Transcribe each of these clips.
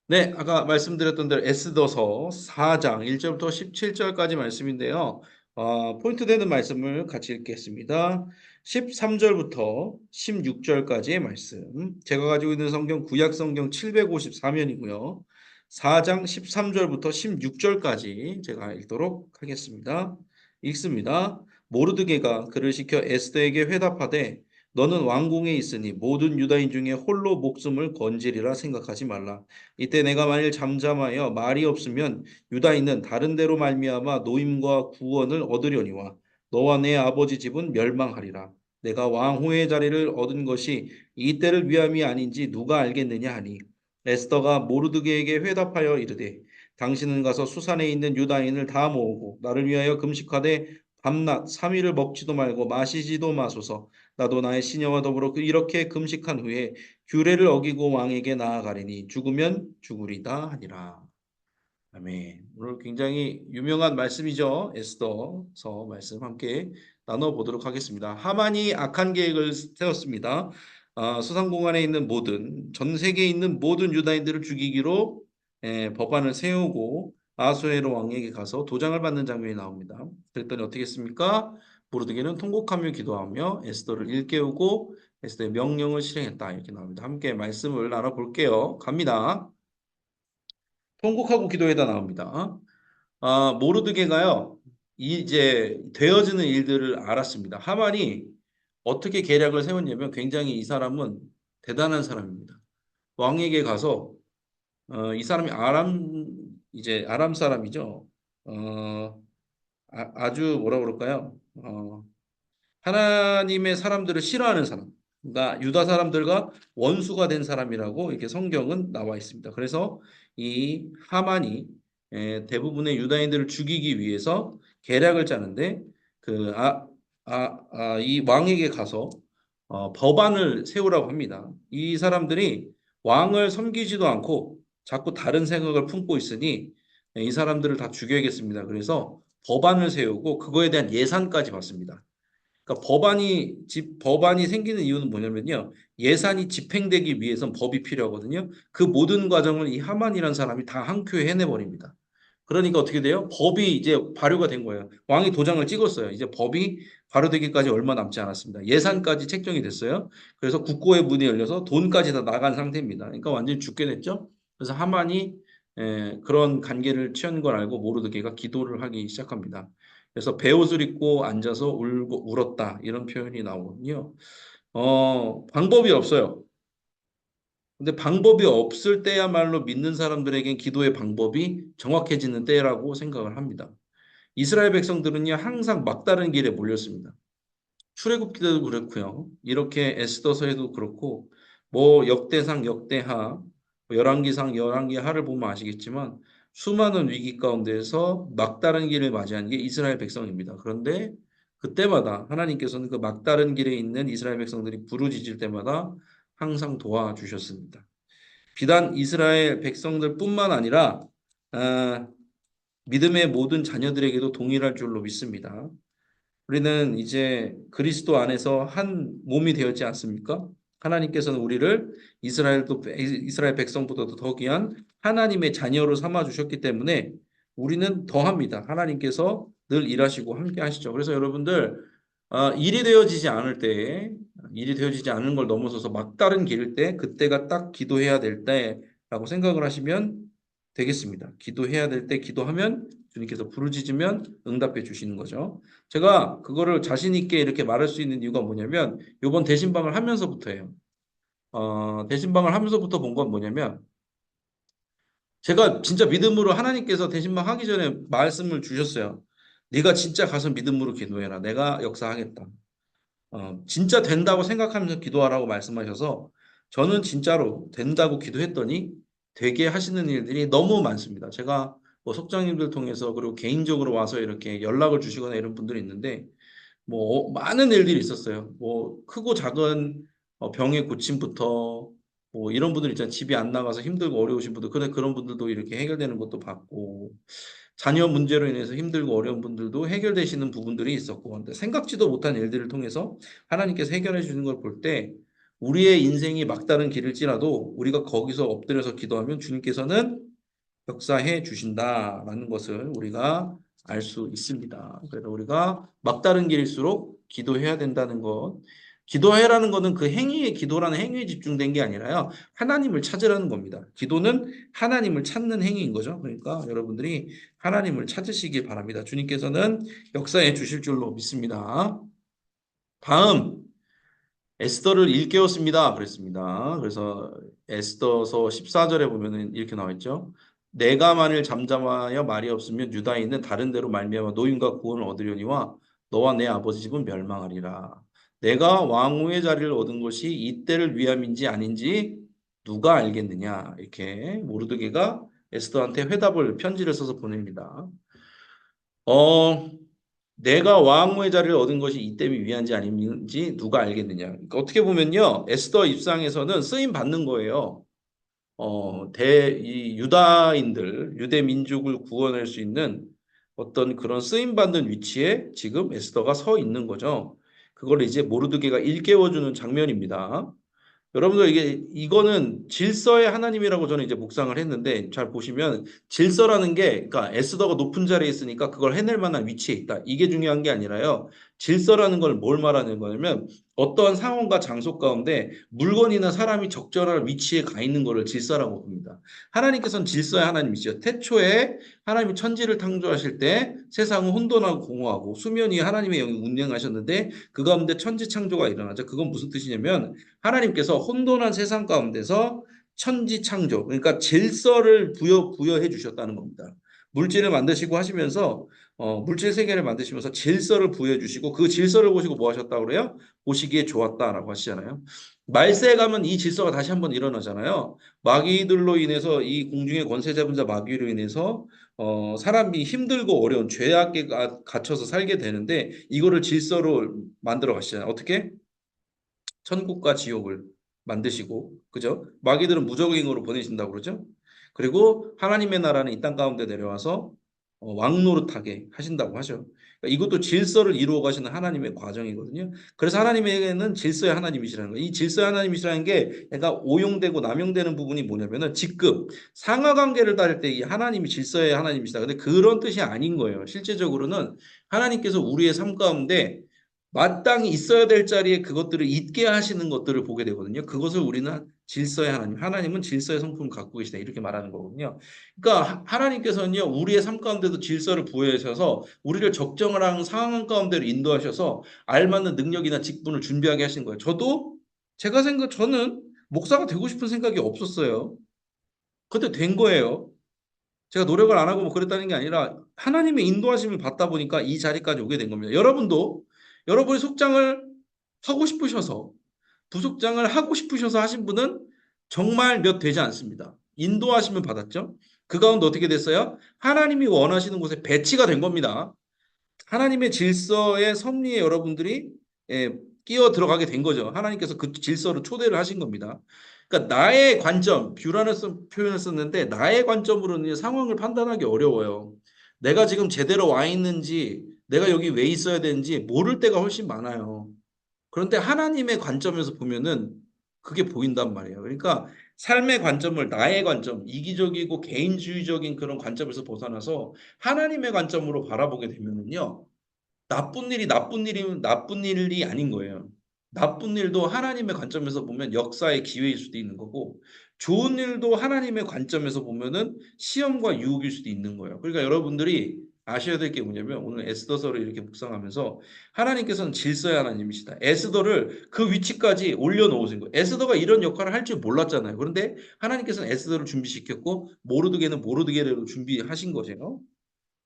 네, 아까 말씀드렸던 대로 에스더서 4장 1절부터 17절까지 말씀인데요. 포인트 되는 말씀을 같이 읽겠습니다. 13절부터 16절까지의 말씀. 제가 가지고 있는 성경 구약 성경 754면이고요. 4장 13절부터 16절까지 제가 읽도록 하겠습니다. 읽습니다. 모르드게가 그를 시켜 에스더에게 회답하되 너는 왕궁에 있으니 모든 유다인 중에 홀로 목숨을 건지리라 생각하지 말라. 이때 내가 만일 잠잠하여 말이 없으면 유다인은 다른 데로 말미암아 노임과 구원을 얻으려니와 너와 내 아버지 집은 멸망하리라. 내가 왕후의 자리를 얻은 것이 이 때를 위함이 아닌지 누가 알겠느냐 하니 에스더가 모르드게에게 회답하여 이르되 당신은 가서 수산에 있는 유다인을 다 모으고 나를 위하여 금식하되 밤낮 3일을 먹지도 말고 마시지도 마소서. 나도 나의 시녀와 더불어 이렇게 금식한 후에 규례를 어기고 왕에게 나아가리니 죽으면 죽으리다 하니라. 아멘. 오늘 굉장히 유명한 말씀이죠. 에스더서 말씀 함께 나눠보도록 하겠습니다. 하만이 악한 계획을 세웠습니다. 수상공안에 있는 전 세계에 있는 모든 유다인들을 죽이기로 법안을 세우고 아수에로 왕에게 가서 도장을 받는 장면이 나옵니다. 그랬더니 어떻게 했습니까? 모르드게는 통곡하며 기도하며 에스더를 일깨우고 에스더의 명령을 실행했다. 이렇게 나옵니다. 함께 말씀을 나눠볼게요. 갑니다. 통곡하고 기도에다 나옵니다. 모르드게가요, 이제 되어지는 일들을 알았습니다. 하만이 어떻게 계략을 세웠냐면 굉장히 이 사람은 대단한 사람입니다. 왕에게 가서 이 사람이 아람 사람이죠. 아주 뭐라 그럴까요? 하나님의 사람들을 싫어하는 사람. 그러니까 유다 사람들과 원수가 된 사람이라고 이렇게 성경은 나와 있습니다. 그래서 이 하만이 대부분의 유다인들을 죽이기 위해서 계략을 짜는데 이 왕에게 가서 법안을 세우라고 합니다. 이 사람들이 왕을 섬기지도 않고 자꾸 다른 생각을 품고 있으니 이 사람들을 다 죽여야겠습니다. 그래서 법안을 세우고 그거에 대한 예산까지 받습니다. 그러니까 법안이 생기는 이유는 뭐냐면요. 예산이 집행되기 위해선 법이 필요하거든요. 그 모든 과정을 이 하만이라는 사람이 다 한 큐에 해내버립니다. 그러니까 어떻게 돼요? 법이 이제 발효가 된 거예요. 왕이 도장을 찍었어요. 이제 법이 발효되기까지 얼마 남지 않았습니다. 예산까지 책정이 됐어요. 그래서 국고의 문이 열려서 돈까지 다 나간 상태입니다. 그러니까 완전히 죽게 됐죠. 그래서 하만이 그런 관계를 취한 걸 알고 모르드게가 기도를 하기 시작합니다. 그래서 베옷을 입고 앉아서 울고 울었다 이런 표현이 나오거든요. 방법이 없어요. 근데 방법이 없을 때야말로 믿는 사람들에겐 기도의 방법이 정확해지는 때라고 생각을 합니다. 이스라엘 백성들은요 항상 막다른 길에 몰렸습니다. 출애굽기도 그렇고요. 이렇게 에스더서에도 그렇고 뭐 역대상 역대하, 뭐 열왕기상 열왕기하를 보면 아시겠지만 수많은 위기 가운데서 막다른 길을 맞이한 게 이스라엘 백성입니다. 그런데 그때마다 하나님께서는 그 막다른 길에 있는 이스라엘 백성들이 부르짖을 때마다 항상 도와주셨습니다. 비단 이스라엘 백성들뿐만 아니라 아, 믿음의 모든 자녀들에게도 동일할 줄로 믿습니다. 우리는 이제 그리스도 안에서 한 몸이 되었지 않습니까? 하나님께서는 우리를 이스라엘 백성보다도 더 귀한 하나님의 자녀로 삼아 주셨기 때문에 우리는 더합니다. 하나님께서 늘 일하시고 함께 하시죠. 그래서 여러분들 일이 되어지지 않은 걸 넘어서서 막다른 길일 때 그때가 딱 기도해야 될 때라고 생각을 하시면 되겠습니다. 기도해야 될 때 기도하면 주님께서 부르짖으면 응답해 주시는 거죠. 제가 그거를 자신 있게 이렇게 말할 수 있는 이유가 뭐냐면 요번 대신방을 하면서부터예요. 대신방을 하면서부터 본 건 뭐냐면 제가 진짜 믿음으로 하나님께서 대신방 하기 전에 말씀을 주셨어요. 네가 진짜 가서 믿음으로 기도해라. 내가 역사하겠다. 진짜 된다고 생각하면서 기도하라고 말씀하셔서 저는 진짜로 된다고 기도했더니 되게 하시는 일들이 너무 많습니다. 제가 뭐 속장님들 통해서 그리고 개인적으로 와서 이렇게 연락을 주시거나 이런 분들이 있는데 뭐 많은 일들이 있었어요. 뭐 크고 작은 병의 고침부터 뭐 이런 분들 있잖아요. 집이 안 나가서 힘들고 어려우신 분들, 근데 그런 분들도 이렇게 해결되는 것도 봤고 자녀 문제로 인해서 힘들고 어려운 분들도 해결되시는 부분들이 있었고 근데 생각지도 못한 일들을 통해서 하나님께서 해결해 주는 걸 볼 때 우리의 인생이 막다른 길일지라도 우리가 거기서 엎드려서 기도하면 주님께서는 역사해 주신다라는 것을 우리가 알 수 있습니다. 그래서 우리가 막다른 길일수록 기도해야 된다는 것. 기도해라는 것은 그 행위에 기도라는 행위에 집중된 게 아니라요. 하나님을 찾으라는 겁니다. 기도는 하나님을 찾는 행위인 거죠. 그러니까 여러분들이 하나님을 찾으시기 바랍니다. 주님께서는 역사해 주실 줄로 믿습니다. 다음 에스더를 일깨웠습니다. 그랬습니다. 그래서 에스더서 14절에 보면은 이렇게 나와 있죠. 내가 만일 잠잠하여 말이 없으면 유다인은 다른 데로 말미암아 노임과 구원을 얻으려니와 너와 내 아버지 집은 멸망하리라. 내가 왕후의 자리를 얻은 것이 이때를 위함인지 아닌지 누가 알겠느냐. 이렇게 모르드게가 에스더한테 회답을 편지를 써서 보냅니다. 어, 내가 왕후의 자리를 얻은 것이 이 때문에 위한지 아닌지 누가 알겠느냐. 그러니까 어떻게 보면요, 에스더 입장에서는 쓰임 받는 거예요. 이 유다인들, 유대 민족을 구원할 수 있는 어떤 그런 쓰임 받는 위치에 지금 에스더가 서 있는 거죠. 그걸 이제 모르드게가 일깨워주는 장면입니다. 여러분들 이거는 질서의 하나님이라고 저는 이제 묵상을 했는데 잘 보시면 질서라는 게 그러니까 에스더가 높은 자리에 있으니까 그걸 해낼 만한 위치에 있다. 이게 중요한 게 아니라요. 질서라는 걸 뭘 말하는 거냐면 어떠한 상황과 장소 가운데 물건이나 사람이 적절한 위치에 가 있는 것을 질서라고 봅니다. 하나님께서는 질서의 하나님이시죠. 태초에 하나님이 천지를 창조하실 때 세상은 혼돈하고 공허하고 수면 위에 하나님의 영이 운행하셨는데 그 가운데 천지 창조가 일어나죠. 그건 무슨 뜻이냐면 하나님께서 혼돈한 세상 가운데서 천지 창조, 그러니까 질서를 부여해 주셨다는 겁니다. 물질을 만드시고 하시면서 물질 세계를 만드시면서 질서를 부여해 주시고 그 질서를 보시고 뭐 하셨다고 그래요? 보시기에 좋았다라고 하시잖아요. 말세에 가면 이 질서가 다시 한번 일어나잖아요. 마귀들로 인해서 이 공중의 권세 잡은 자 마귀로 인해서 사람이 힘들고 어려운 죄악에 갇혀서 살게 되는데 이거를 질서로 만들어 가시잖아요. 어떻게? 천국과 지옥을 만드시고, 그죠? 마귀들은 무적행으로 보내신다고 그러죠? 그리고 하나님의 나라는 이 땅 가운데 내려와서 왕노릇하게 하신다고 하죠. 그러니까 이것도 질서를 이루어 가시는 하나님의 과정이거든요. 그래서 하나님에게는 질서의 하나님이시라는 거예요. 이 질서의 하나님이시라는 게 약간 오용되고 남용되는 부분이 뭐냐면은 지금 상하관계를 따를 때 이 하나님이 질서의 하나님이시다. 근데 그런 뜻이 아닌 거예요. 실제적으로는 하나님께서 우리의 삶 가운데 마땅히 있어야 될 자리에 그것들을 있게 하시는 것들을 보게 되거든요. 그것을 우리는 질서의 하나님, 하나님은 질서의 성품을 갖고 계시다 이렇게 말하는 거거든요. 그러니까 하나님께서는요 우리의 삶 가운데도 질서를 부여해 주셔서 우리를 적정한 상황 가운데로 인도하셔서 알맞는 능력이나 직분을 준비하게 하신 거예요. 저는 목사가 되고 싶은 생각이 없었어요. 근데 된 거예요. 제가 노력을 안 하고 뭐 그랬다는 게 아니라 하나님의 인도하심을 받다 보니까 이 자리까지 오게 된 겁니다. 여러분도 여러분의 속장을 하고 싶으셔서 부속장을 하고 싶으셔서 하신 분은 정말 몇 되지 않습니다. 인도하심을 받았죠. 그 가운데 어떻게 됐어요? 하나님이 원하시는 곳에 배치가 된 겁니다. 하나님의 질서의 섭리에 여러분들이 끼어 들어가게 된 거죠. 하나님께서 그 질서를 초대를 하신 겁니다. 그러니까 나의 관점, 뷰라는 표현을 썼는데 나의 관점으로는 상황을 판단하기 어려워요. 내가 지금 제대로 와 있는지, 내가 여기 왜 있어야 되는지 모를 때가 훨씬 많아요. 그런데 하나님의 관점에서 보면은 그게 보인단 말이에요. 그러니까 삶의 관점을 나의 관점, 이기적이고 개인주의적인 그런 관점에서 벗어나서 하나님의 관점으로 바라보게 되면은요. 나쁜 일이 아닌 거예요. 나쁜 일도 하나님의 관점에서 보면 역사의 기회일 수도 있는 거고, 좋은 일도 하나님의 관점에서 보면은 시험과 유혹일 수도 있는 거예요. 그러니까 여러분들이 아셔야 될 게 뭐냐면 오늘 에스더서를 이렇게 묵상하면서 하나님께서는 질서의 하나님이시다. 에스더를 그 위치까지 올려놓으신 거예요. 에스더가 이런 역할을 할 줄 몰랐잖아요. 그런데 하나님께서는 에스더를 준비시켰고 모르드게는 모르드게로 준비하신 거죠.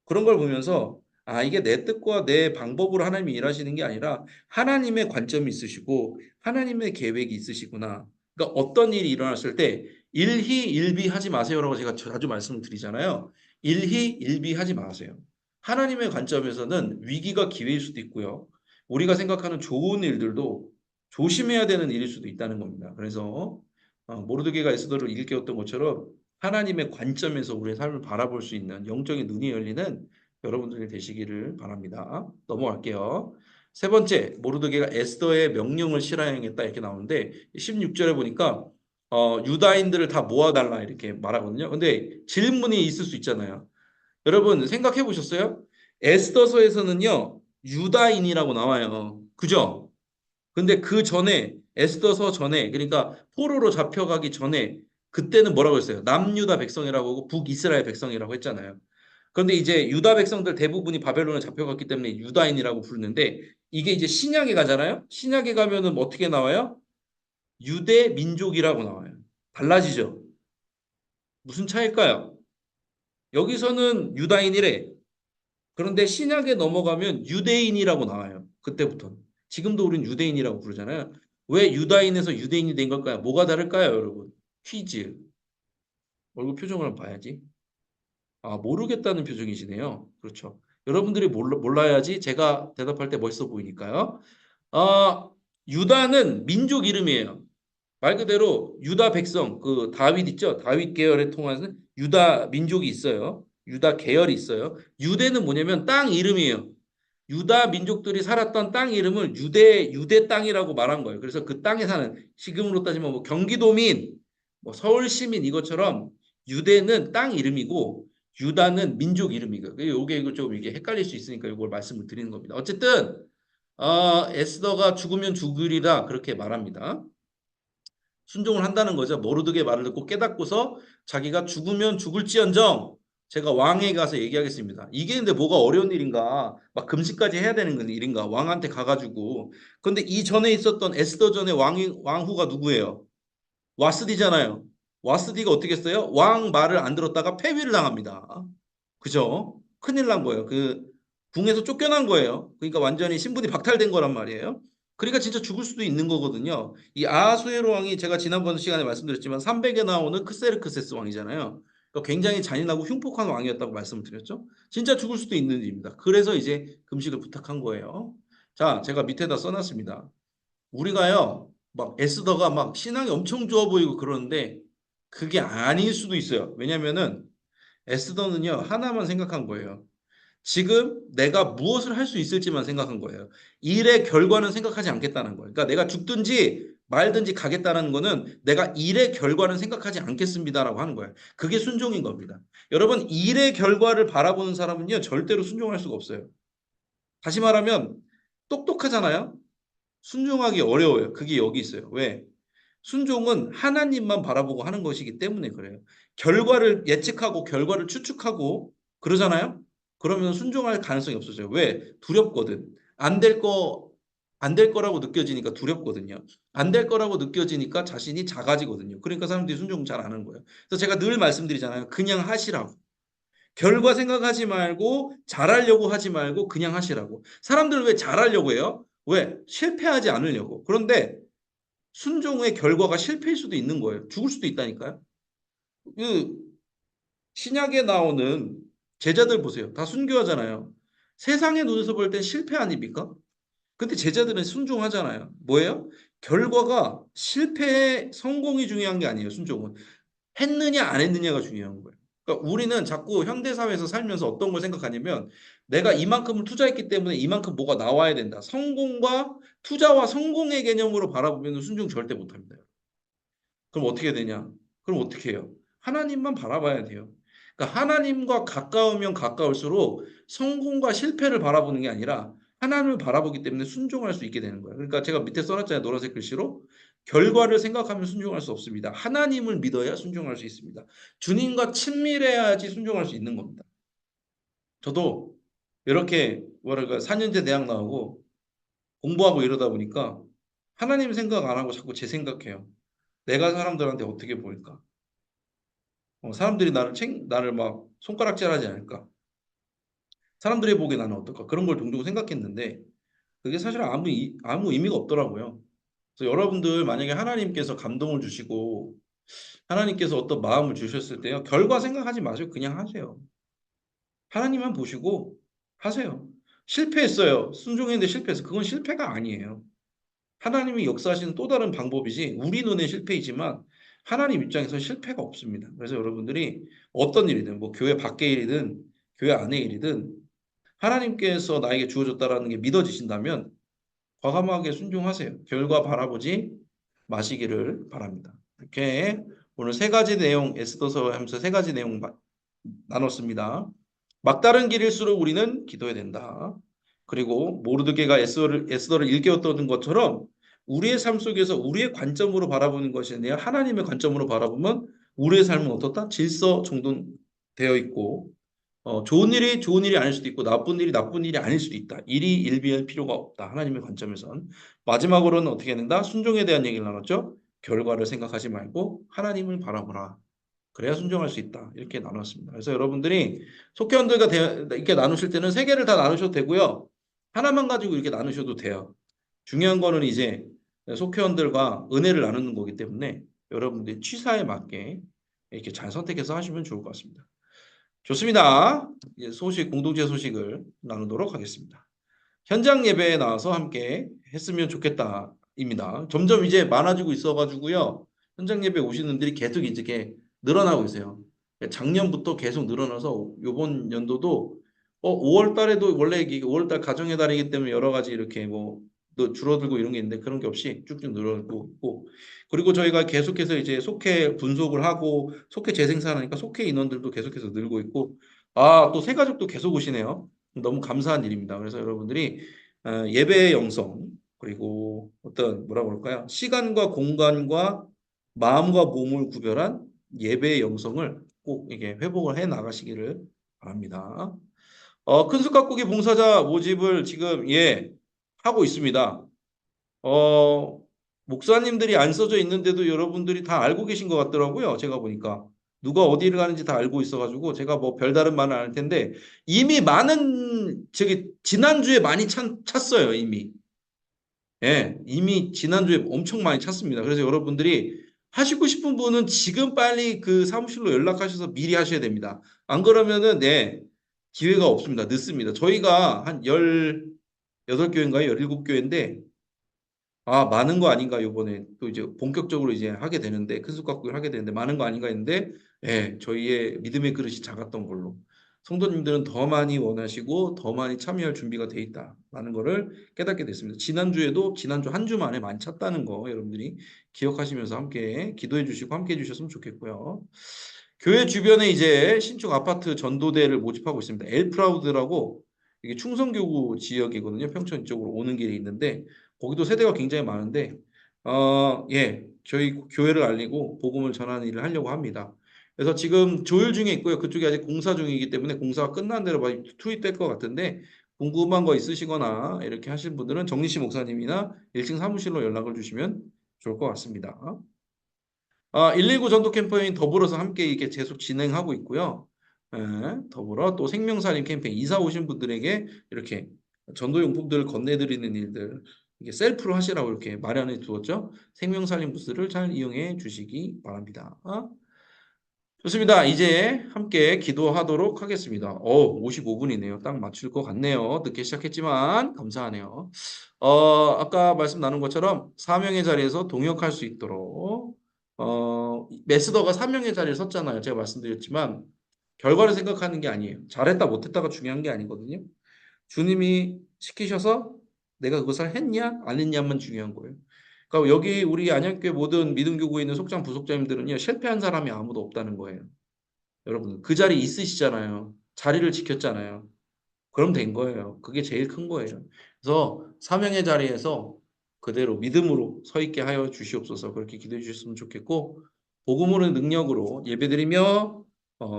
그런 걸 보면서 이게 내 뜻과 내 방법으로 하나님이 일하시는 게 아니라 하나님의 관점이 있으시고 하나님의 계획이 있으시구나. 그러니까 어떤 일이 일어났을 때 일희일비하지 마세요라고 제가 자주 말씀을 드리잖아요. 일희일비하지 마세요. 하나님의 관점에서는 위기가 기회일 수도 있고요. 우리가 생각하는 좋은 일들도 조심해야 되는 일일 수도 있다는 겁니다. 그래서 모르드게가 에스더를 일깨웠던 것처럼 하나님의 관점에서 우리의 삶을 바라볼 수 있는 영적인 눈이 열리는 여러분들이 되시기를 바랍니다. 넘어갈게요. 세 번째, 모르드게가 에스더의 명령을 실행했다 이렇게 나오는데 16절에 보니까 유다인들을 다 모아달라 이렇게 말하거든요. 근데 질문이 있을 수 있잖아요. 여러분 생각해 보셨어요? 에스더서에서는요 유다인이라고 나와요. 그죠? 근데 그 전에 에스더서 전에 그러니까 포로로 잡혀가기 전에 그때는 뭐라고 했어요? 남유다 백성이라고 하고 북이스라엘 백성이라고 했잖아요. 그런데 이제 유다 백성들 대부분이 바벨론에 잡혀갔기 때문에 유다인이라고 부르는데 이게 이제 신약에 가잖아요. 신약에 가면은 어떻게 나와요? 유대 민족이라고 나와요. 달라지죠. 무슨 차이일까요? 여기서는 유다인이래. 그런데 신약에 넘어가면 유대인이라고 나와요. 그때부터. 지금도 우리는 유대인이라고 부르잖아요. 왜 유다인에서 유대인이 된 걸까요? 뭐가 다를까요, 여러분? 퀴즈. 얼굴 표정을 한번 봐야지. 아, 모르겠다는 표정이시네요. 그렇죠. 여러분들이 몰라야지 제가 대답할 때 멋있어 보이니까요. 아, 유다는 민족 이름이에요. 말 그대로 유다 백성, 그 다윗 있죠? 다윗 계열에 통하는 유다 민족이 있어요. 유다 계열이 있어요. 유대는 뭐냐면 땅 이름이에요. 유다 민족들이 살았던 땅 이름을 유대 땅이라고 말한 거예요. 그래서 그 땅에 사는 지금으로 따지면 뭐 경기도민, 뭐 서울 시민 이것처럼 유대는 땅 이름이고 유다는 민족 이름이고 요게 좀 이게 헷갈릴 수 있으니까 이걸 말씀을 드리는 겁니다. 어쨌든 에스더가 죽으면 죽으리라 그렇게 말합니다. 순종을 한다는 거죠. 모르드게 말을 듣고 깨닫고서 자기가 죽으면 죽을지언정 제가 왕에게 가서 얘기하겠습니다. 이게 근데 뭐가 어려운 일인가? 막 금식까지 해야 되는 일인가? 왕한테 가가지고. 근데 이 전에 있었던 에스더 전의 왕후가 누구예요? 와스디잖아요. 와스디가 어떻게 했어요? 왕 말을 안 들었다가 폐위를 당합니다. 그죠? 큰일 난 거예요. 그 궁에서 쫓겨난 거예요. 그러니까 완전히 신분이 박탈된 거란 말이에요. 그러니까 진짜 죽을 수도 있는 거거든요. 이 아하수에로 왕이 제가 지난번 시간에 말씀드렸지만 300에 나오는 크세르크세스 왕이잖아요. 그러니까 굉장히 잔인하고 흉폭한 왕이었다고 말씀을 드렸죠. 진짜 죽을 수도 있는 일입니다. 그래서 이제 금식을 부탁한 거예요. 자, 제가 밑에다 써놨습니다. 우리가요, 막 에스더가 막 신앙이 엄청 좋아 보이고 그러는데 그게 아닐 수도 있어요. 왜냐면은 에스더는요, 하나만 생각한 거예요. 지금 내가 무엇을 할 수 있을지만 생각한 거예요. 일의 결과는 생각하지 않겠다는 거예요. 그러니까 내가 죽든지 말든지 가겠다는 거는 내가 일의 결과는 생각하지 않겠습니다라고 하는 거예요. 그게 순종인 겁니다. 여러분, 일의 결과를 바라보는 사람은요, 절대로 순종할 수가 없어요. 다시 말하면 똑똑하잖아요. 순종하기 어려워요. 그게 여기 있어요. 왜? 순종은 하나님만 바라보고 하는 것이기 때문에 그래요. 결과를 예측하고 결과를 추측하고 그러잖아요. 그러면 순종할 가능성이 없어져요. 왜? 두렵거든. 안 될 거라고 느껴지니까 두렵거든요. 안 될 거라고 느껴지니까 자신이 작아지거든요. 그러니까 사람들이 순종 잘 안 하는 거예요. 그래서 제가 늘 말씀드리잖아요. 그냥 하시라고. 결과 생각하지 말고 잘하려고 하지 말고 그냥 하시라고. 사람들은 왜 잘하려고 해요? 왜? 실패하지 않으려고. 그런데 순종의 결과가 실패일 수도 있는 거예요. 죽을 수도 있다니까요. 그 신약에 나오는 제자들 보세요. 다 순교하잖아요. 세상의 눈에서 볼 땐 실패 아닙니까? 근데 제자들은 순종하잖아요. 뭐예요? 결과가 실패, 성공이 중요한 게 아니에요. 순종은. 했느냐 안 했느냐가 중요한 거예요. 그러니까 우리는 자꾸 현대 사회에서 살면서 어떤 걸 생각하냐면 내가 이만큼을 투자했기 때문에 이만큼 뭐가 나와야 된다. 성공과 투자와 성공의 개념으로 바라보면 순종 절대 못 합니다. 그럼 어떻게 되냐? 그럼 어떻게 해요? 하나님만 바라봐야 돼요. 그러니까 하나님과 가까우면 가까울수록 성공과 실패를 바라보는 게 아니라 하나님을 바라보기 때문에 순종할 수 있게 되는 거예요. 그러니까 제가 밑에 써놨잖아요. 노란색 글씨로. 결과를 생각하면 순종할 수 없습니다. 하나님을 믿어야 순종할 수 있습니다. 주님과 친밀해야지 순종할 수 있는 겁니다. 저도 이렇게 뭐랄까 4년제 대학 나오고 공부하고 이러다 보니까 하나님 생각 안 하고 자꾸 제 생각해요. 내가 사람들한테 어떻게 보일까? 사람들이 나를 막 손가락질하지 않을까? 사람들이 보기에 나는 어떨까? 그런 걸 종종 생각했는데 그게 사실 아무 의미가 없더라고요. 그래서 여러분들 만약에 하나님께서 감동을 주시고 하나님께서 어떤 마음을 주셨을 때요. 결과 생각하지 마세요. 그냥 하세요. 하나님만 보시고 하세요. 실패했어요. 순종했는데 실패했어. 그건 실패가 아니에요. 하나님이 역사하시는 또 다른 방법이지 우리 눈에 실패이지만 하나님 입장에서 실패가 없습니다. 그래서 여러분들이 어떤 일이든 뭐 교회 밖의 일이든 교회 안의 일이든 하나님께서 나에게 주어졌다라는 게 믿어지신다면 과감하게 순종하세요. 결과 바라보지 마시기를 바랍니다. 이렇게 오늘 세 가지 내용 에스더서 하면서 세 가지 내용 나눴습니다. 막다른 길일수록 우리는 기도해야 된다. 그리고 모르드게가 에스더를 일깨웠던 것처럼 우리의 삶 속에서 우리의 관점으로 바라보는 것이 아니라 하나님의 관점으로 바라보면 우리의 삶은 어떻다? 질서 정돈되어 있고 좋은 일이 좋은 일이 아닐 수도 있고 나쁜 일이 나쁜 일이 아닐 수도 있다. 일이 일비할 필요가 없다. 하나님의 관점에선. 마지막으로는 어떻게 된다? 순종에 대한 얘기를 나눴죠. 결과를 생각하지 말고 하나님을 바라보라. 그래야 순종할 수 있다. 이렇게 나눴습니다. 그래서 여러분들이 속회원들과 이렇게 나누실 때는 세 개를 다 나누셔도 되고요. 하나만 가지고 이렇게 나누셔도 돼요. 중요한 거는 이제 속회원들과 은혜를 나누는 거기 때문에 여러분들이 취사에 맞게 이렇게 잘 선택해서 하시면 좋을 것 같습니다. 좋습니다. 이제 공동체 소식을 나누도록 하겠습니다. 현장 예배에 나와서 함께 했으면 좋겠다입니다. 점점 이제 많아지고 있어가지고요. 현장 예배 오시는 분들이 계속 이제 늘어나고 있어요. 작년부터 계속 늘어나서 이번 연도도 5월 달에도 원래 5월 달 가정의 달이기 때문에 여러 가지 이렇게 뭐 줄어들고 이런 게 있는데 그런 게 없이 쭉쭉 늘어나고 있고 그리고 저희가 계속해서 이제 속회 분속을 하고 속회 재생산하니까 속회 인원들도 계속해서 늘고 있고 또 새 가족도 계속 오시네요. 너무 감사한 일입니다. 그래서 여러분들이 예배의 영성 그리고 어떤 뭐라고 그럴까요? 시간과 공간과 마음과 몸을 구별한 예배의 영성을 꼭 이게 회복을 해 나가시기를 바랍니다. 큰숲가꾸기 봉사자 모집을 지금 하고 있습니다. 목사님들이 안 써져 있는데도 여러분들이 다 알고 계신 것 같더라고요. 제가 보니까 누가 어디를 가는지 다 알고 있어가지고 제가 뭐 별다른 말은 안 할 텐데 이미 지난주에 많이 찼어요. 이미 지난주에 엄청 많이 찼습니다. 그래서 여러분들이 하시고 싶은 분은 지금 빨리 그 사무실로 연락하셔서 미리 하셔야 됩니다. 안 그러면은 기회가 없습니다. 늦습니다. 저희가 한 18교회인가요? 17교회인데 많은 거 아닌가 이번에 또 이제 본격적으로 이제 하게 되는데 큰숲가꾸기를 하게 되는데 많은 거 아닌가 했는데 저희의 믿음의 그릇이 작았던 걸로 성도님들은 더 많이 원하시고 더 많이 참여할 준비가 돼 있다라는 거를 깨닫게 됐습니다. 지난주 한 주 만에 많이 찼다는 거 여러분들이 기억하시면서 함께 기도해 주시고 함께 해 주셨으면 좋겠고요. 교회 주변에 이제 신축 아파트 전도대를 모집하고 있습니다. 엘프라우드라고 이게 충성교구 지역이거든요. 평촌 이쪽으로 오는 길이 있는데 거기도 세대가 굉장히 많은데 저희 교회를 알리고 복음을 전하는 일을 하려고 합니다. 그래서 지금 조율 중에 있고요. 그쪽이 아직 공사 중이기 때문에 공사가 끝난 대로 많이 투입될 것 같은데 궁금한 거 있으시거나 이렇게 하신 분들은 정리씨 목사님이나 1층 사무실로 연락을 주시면 좋을 것 같습니다. 119 전도 캠페인 더불어서 함께 이렇게 계속 진행하고 있고요. 더불어 또 생명살림 캠페인 이사 오신 분들에게 이렇게 전도용품들을 건네드리는 일들 이게 셀프로 하시라고 이렇게 마련해 두었죠. 생명살림 부스를 잘 이용해 주시기 바랍니다. 좋습니다. 이제 함께 기도하도록 하겠습니다. 55분이네요. 딱 맞출 것 같네요. 늦게 시작했지만 감사하네요. 아까 말씀 나눈 것처럼 사명의 자리에서 동역할 수 있도록 메스더가 사명의 자리에 섰잖아요. 제가 말씀드렸지만 결과를 생각하는 게 아니에요. 잘했다 못했다가 중요한 게 아니거든요. 주님이 시키셔서 내가 그것을 했냐 안 했냐만 중요한 거예요. 그러니까 여기 우리 안양교회 모든 믿음교구에 있는 속장 부속장님들은요. 실패한 사람이 아무도 없다는 거예요. 여러분 그 자리에 있으시잖아요. 자리를 지켰잖아요. 그럼 된 거예요. 그게 제일 큰 거예요. 그래서 사명의 자리에서 그대로 믿음으로 서 있게 하여 주시옵소서. 그렇게 기도해 주셨으면 좋겠고 복음으로 능력으로 예배드리며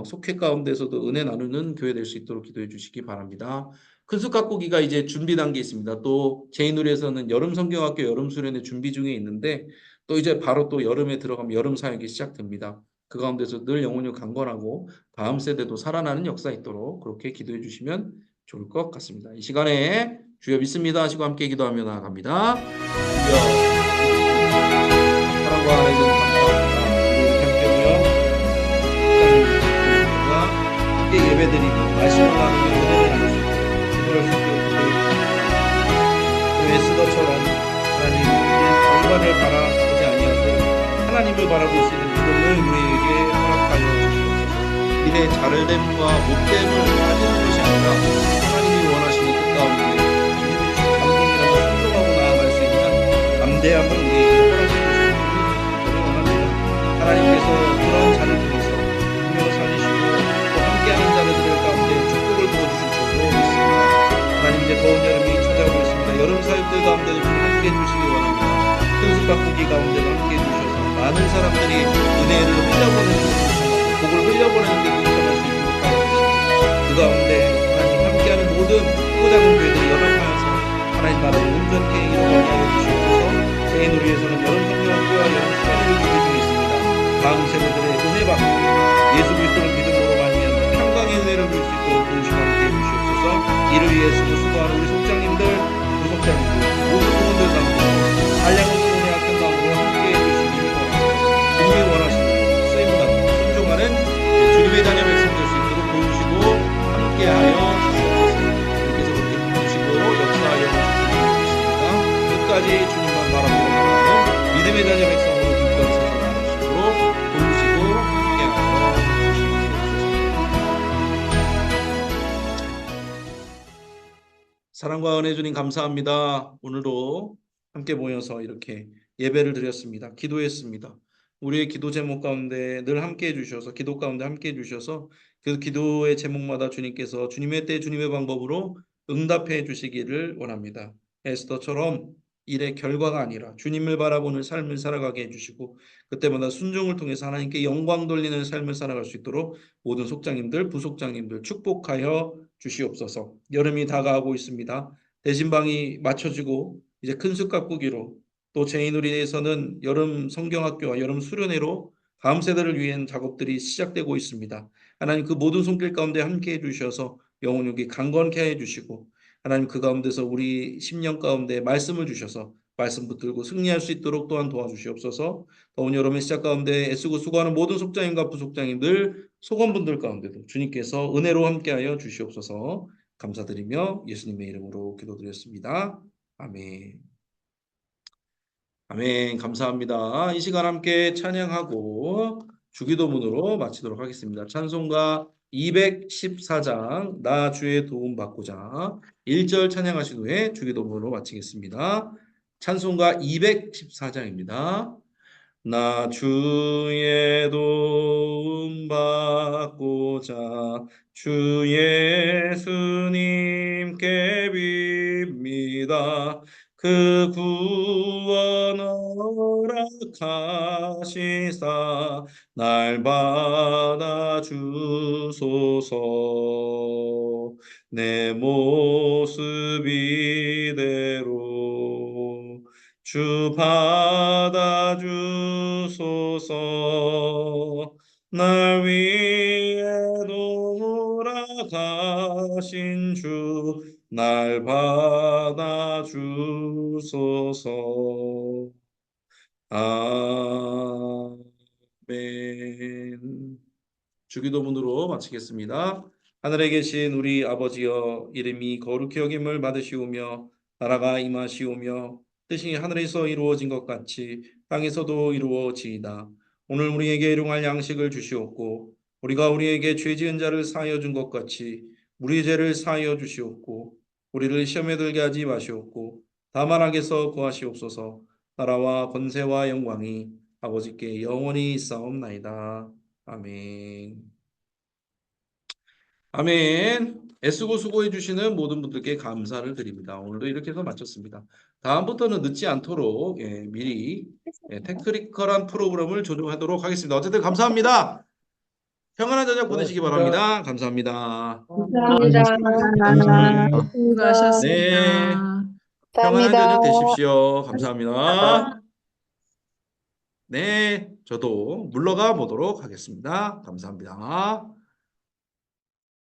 속회 가운데서도 은혜 나누는 교회 될 수 있도록 기도해 주시기 바랍니다. 큰숲가꾸기가 이제 준비 단계에 있습니다. 또 제이누리에서는 여름 성경학교 여름 수련회 준비 중에 있는데 또 이제 바로 또 여름에 들어가면 여름 사역이 시작됩니다. 그 가운데서 늘 영혼을 강건하고 다음 세대도 살아나는 역사 있도록 그렇게 기도해 주시면 좋을 것 같습니다. 이 시간에 주여 믿습니다 하시고 함께 기도하며 나아갑니다. 주여 사랑과 하나님 감사합니다. 함께 예배드리고 말씀을 나누며 은혜를 나누시고 그럴 수 있도록 에스더처럼 하나님 결과를 바라보지 아니하고 하나님을 바라볼 수 있는 믿음을 우리에게 허락하여 주시옵소서. 이내 잘됨과 못됨을 따지는 것이 아니라 하나님이 원하시는 뜻 가운데 주님이 주신 감동이라고 순종하고 나아가는 담대함을 우리에게 허락해 주시기를 원합니다. 하나님께서 그런 자를 통해서 분명히 살리시고 또 함께하는 자들을 가운데 축복을 부어주실 줄로 믿습니다. 하나님, 이제 더운 여름이 찾아오고 있습니다. 여름 사역들 가운데도 함께해 주시기 원합니다. 큰숲 가꾸기 가운데도 함께해 주셔서 많은 사람들이 은혜를 흘려보내는 복을 흘려보내는 데 동참할 수 있도록 하여 주시고, 그 가운데 하나님 함께하는 모든 크고 작은 교회들이 연합하여서 하나님 나라를 온전케 이루어가게 하여 주시옵소서. 개인을 위해서는 여름 성경학교와 여름 수련회를 준비 중에 있습니다. 다음 세대들의 은혜 받고 예수 그리스도를 믿음으로 말미암아 평강의 은혜를 누릴 수 있도록 도우시고 함께해 주시옵소서. 이를 위해 수고하는 우리 속장님들, 부속장님들, 모든 성원들 가운데 한량없는 은혜 악한 가운데로 함께해 주시기를 원합니다. 주님이 원하시는 쓰임을 받고 순종하는 주님의 자녀 백성 될 수 있도록 도우시고 함께하여 주시옵소서. 주님께서 그렇게 부르시고 역사하여 주시기 바랍니다. 끝까지 주님만 바라보고 나가는 믿음의 자녀 백성으로 굳건히 서서 나갈 수 있도록 도우시고 함께하여 주시옵소서. 사랑과 은혜 주님 감사합니다. 오늘도 함께 모여서 이렇게 예배를 드렸습니다. 기도했습니다. 우리의 기도 제목 가운데 늘 함께해 주셔서, 기도 가운데 함께해 주셔서 그 기도의 제목마다 주님께서 주님의 때 주님의 방법으로 응답해 주시기를 원합니다. 에스더처럼 일의 결과가 아니라 주님을 바라보는 삶을 살아가게 해주시고, 그때마다 순종을 통해서 하나님께 영광 돌리는 삶을 살아갈 수 있도록 모든 속장님들, 부속장님들 축복하여 주시옵소서. 여름이 다가오고 있습니다. 대신방이 맞춰지고 이제 큰숲 가꾸기로, 또 제인우리에서는 여름 성경학교와 여름 수련회로 다음 세대를 위한 작업들이 시작되고 있습니다. 하나님, 그 모든 손길 가운데 함께해 주셔서 영혼육이 강건케 해 주시고, 하나님 그 가운데서 우리 10년 가운데 말씀을 주셔서 말씀 붙들고 승리할 수 있도록 또한 도와주시옵소서. 더운 여름의 시작 가운데 애쓰고 수고하는 모든 속장님과 부속장님들, 속원분들 가운데도 주님께서 은혜로 함께하여 주시옵소서. 감사드리며 예수님의 이름으로 기도드렸습니다. 아멘. 아멘. 감사합니다. 이 시간 함께 찬양하고 주기도문으로 마치도록 하겠습니다. 찬송가 214장 나 주의 도움 받고자 1절 찬양하신 후에 주기도문으로 마치겠습니다. 찬송가 214장입니다. 나 주의 도움 받고자 주 예수님께 빕니다. 그 구원 허락하시사 날 받아 주소서. 내 모습 이대로 주 받아 주소서. 날 위해 돌아가신 주 날 받아 주소서. 아멘. 주기도문으로 마치겠습니다. 하늘에 계신 우리 아버지여, 이름이 거룩히 여김을 받으시오며 나라가 임하시오며 뜻이 하늘에서 이루어진 것 같이 땅에서도 이루어지이다. 오늘 우리에게 일용할 양식을 주시옵고 우리가 우리에게 죄 지은 자를 사하여 준 것 같이 우리 죄를 사하여 주시옵고 우리를 시험에 들게 하지 마시옵고 다만 악에서 구하시옵소서. 나라와 권세와 영광이 아버지께 영원히 있사옵나이다. 아멘. 아멘. 애쓰고 수고해 주시는 모든 분들께 감사를 드립니다. 오늘도 이렇게 해서 마쳤습니다. 다음부터는 늦지 않도록 미리 테크니컬한 프로그램을 조정하도록 하겠습니다. 어쨌든 감사합니다. 평안한 저녁 보내시기 바랍니다. 감사합니다. 감사합니다. 수고하셨습니다. 네. 평안한 저녁 되십시오. 감사합니다. 네, 저도 물러가 보도록 하겠습니다. 감사합니다.